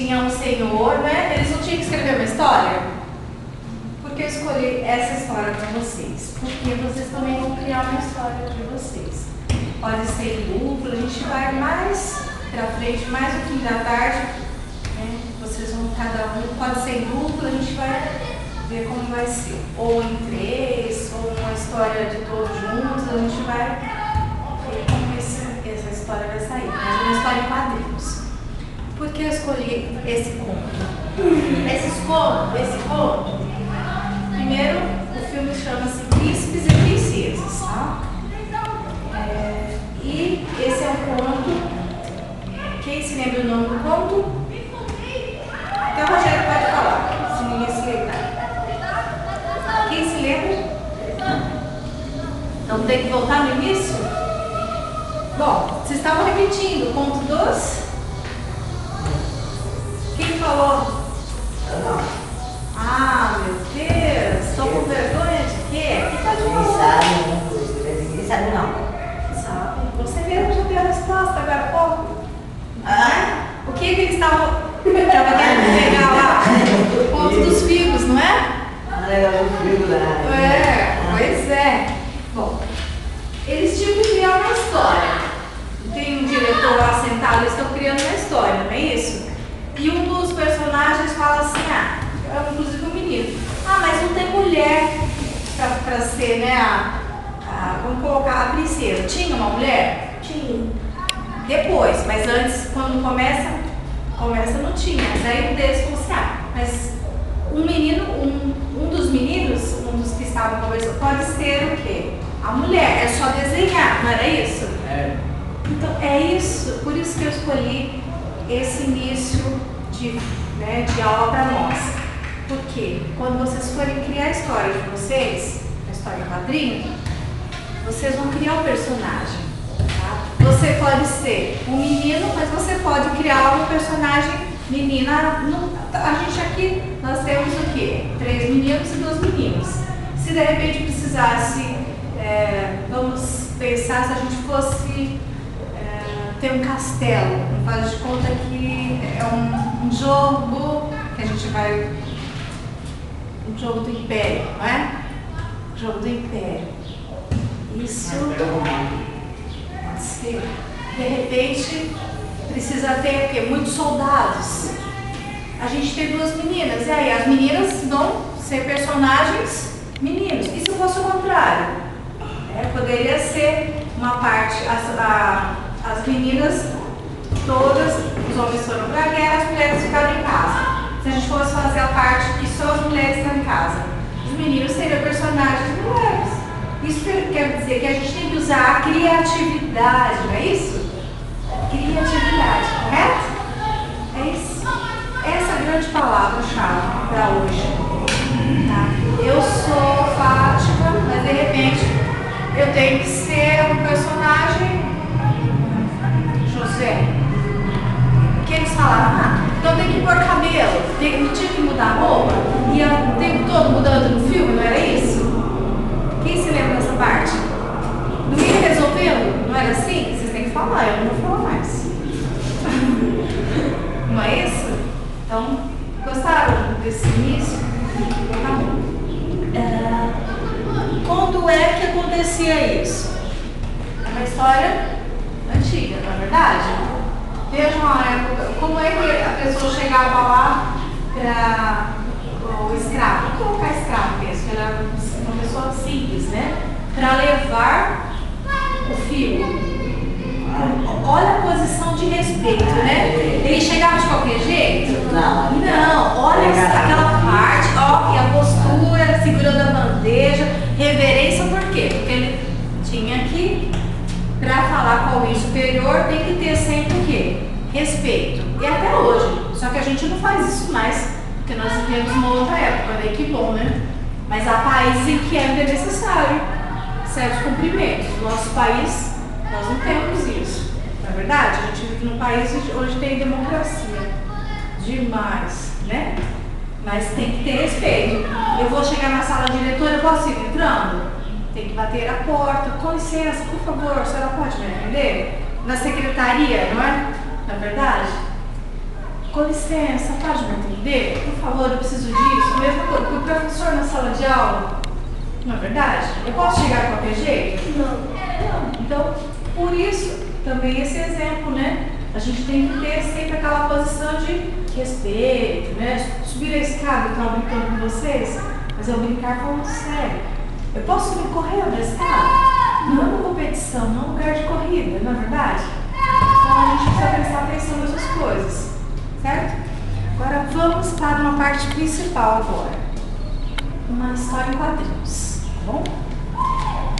tinha um senhor, né? Eles não tinham que escrever uma história? Por que eu escolhi essa história para vocês? Porque vocês também vão criar uma história de vocês. Pode ser em dupla, a gente vai mais para frente, mais no fim da tarde, né? Vocês vão cada um, pode ser em dupla, a gente vai ver como vai ser. Ou em três, ou uma história de todos juntos, a gente vai ver como essa história vai sair. Mas uma história em quadrinhos. Por que eu escolhi esse conto? Esse conto, primeiro, o filme chama-se Príncipes e Princesas, tá? E esse é um conto. Quem se lembra o nome do conto? Então o Rogério pode falar, se ninguém se lembrar. Quem se lembra? Então tem que voltar no início? Bom, vocês estavam repetindo o conto dos... Quem falou? Ah, meu Deus, estou com vergonha de quê? Quem pode falar? Ninguém sabe não. Sabe? Você mesmo já deu a resposta agora há pouco. O que eles estavam querendo pegar lá? O conto dos figos, não é? Pois é. Bom, eles tinham que criar uma história. Tem um diretor lá sentado, eles estão criando uma história, não é isso? E um dos personagens fala assim, inclusive o menino, mas não tem mulher pra ser, né, vamos colocar a princesa. Tinha uma mulher? Tinha. Depois, mas antes, quando começa não tinha. Daí um deles falou assim, mas um menino, um dos meninos, um dos que estavam conversando, pode ser o quê? A mulher, é só desenhar, não era isso? É. Então é isso, por isso que eu escolhi esse início de aula para nós. Porque quando vocês forem criar a história de vocês, a história em quadrinho, vocês vão criar um personagem. Tá? Você pode ser um menino, mas você pode criar um personagem menina. A gente aqui, nós temos o quê? 3 meninos e 2 meninas. Se de repente precisasse, vamos pensar se a gente fosse ter um castelo. Faz de conta que é um jogo que a gente vai... Um jogo do Império, não é? Jogo do Império. Isso pode ser. De repente, precisa ter o quê? Muitos soldados. A gente tem 2 meninas. E aí, as meninas vão ser personagens meninos. E se fosse o contrário? Poderia ser uma parte, as meninas todas, os homens foram para a guerra, as mulheres ficaram em casa. Se a gente fosse fazer a parte que só as mulheres estão em casa, os meninos seriam personagens mulheres. Isso quer dizer que a gente tem que usar a criatividade, não é isso? Criatividade, correto? É isso. Essa é a grande palavra-chave para hoje. Tá? Eu sou Fátima, mas de repente eu tenho que ser um personagem José. Que eles falaram, então tem que pôr cabelo, tinha que mudar a roupa, e o tempo todo mudando no filme, não era isso? Quem se lembra dessa parte? Não ia resolvendo? Não era assim? Vocês têm que falar, eu não vou falar mais. Não é isso? Então, gostaram desse início? Tá bom. Quando é que acontecia isso? É uma história antiga, não é verdade? Vejam a época, como é que a pessoa chegava lá para o escravo, vou colocar escravo mesmo, que era uma pessoa simples, né? Para levar o filho. Olha a posição de respeito, né? Ele chegava de qualquer jeito? Não, olha aquela parte, e a postura, segurando a bandeja, reverência, por quê? Porque ele tinha que... Para falar com alguém superior, tem que ter sempre o quê? Respeito. E até hoje. Só que a gente não faz isso mais, porque nós vivemos uma outra época, né? Que bom, né? Mas há países em que é necessário certos cumprimentos. No nosso país, nós não temos isso. Não é verdade? A gente vive num país onde tem democracia. Demais, né? Mas tem que ter respeito. Eu vou chegar na sala diretora, eu posso ir entrando? Tem que bater a porta, com licença, por favor, a senhora pode me atender? Na secretaria, não é? Não é verdade? Com licença, pode me atender? Por favor, eu preciso disso. Mesmo que o professor na sala de aula. Não é verdade? Eu posso chegar de qualquer jeito? Não. Então, por isso, também esse exemplo, né? A gente tem que ter sempre aquela posição de respeito, né? Subir a escada, eu estava brincando com vocês, mas eu brincar falando sério. Eu posso subir correndo a escada? Não é uma competição, não é um lugar de corrida, não é verdade? Então a gente precisa prestar atenção nessas coisas, certo? Agora vamos para uma parte principal agora. Uma história em quadrinhos, tá bom?